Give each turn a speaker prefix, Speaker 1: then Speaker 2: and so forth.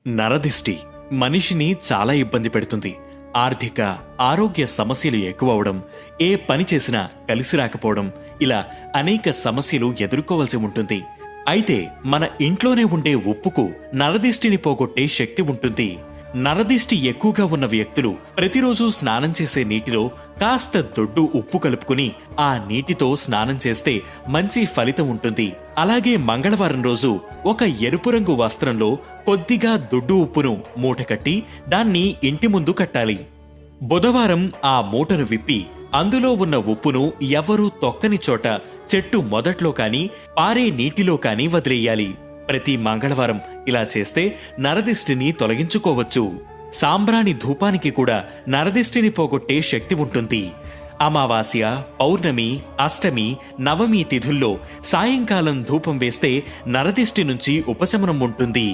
Speaker 1: నరదిష్టి మనిషిని చాలా ఇబ్బంది పెడుతుంది. ఆర్థిక, ఆరోగ్య సమస్యలు ఎక్కువవడం, ఏ పని చేసినా కలిసి రాకపోవడం, ఇలా అనేక సమస్యలు ఎదుర్కోవలసి ఉంటుంది. అయితే మన ఇంట్లోనే ఉండే ఉప్పుకు నరదిష్టిని పోగొట్టే శక్తి ఉంటుంది. నరదిష్టి ఎక్కువగా ఉన్న వ్యక్తులు ప్రతిరోజు స్నానం చేసే నీటిలో కాస్త దొడ్డు ఉప్పు కలుపుకుని ఆ నీటితో స్నానం చేస్తే మంచి ఫలితం ఉంటుంది. అలాగే మంగళవారం రోజు ఒక ఎరుపు రంగు వస్త్రంలో కొద్దిగా దొడ్డు ఉప్పును మూట కట్టి దాన్ని ఇంటి ముందు కట్టాలి. బుధవారం ఆ మూటను విప్పి అందులో ఉన్న ఉప్పును ఎవరూ తొక్కని చోట చెట్టు మొదట్లో కాని పారే నీటిలో కాని వదిలేయాలి. ప్రతి మంగళవారం ఇలా చేస్తే నరదిష్టిని తొలగించుకోవచ్చు. సాంబ్రాణి ధూపానికి కూడా నరదిష్టిని పోగొట్టే శక్తి ఉంటుంది. అమావాస్య, పౌర్ణమి, అష్టమి, నవమి తిథుల్లో సాయంకాలం ధూపం వేస్తే నరదిష్టి నుంచి ఉపశమనం ఉంటుంది.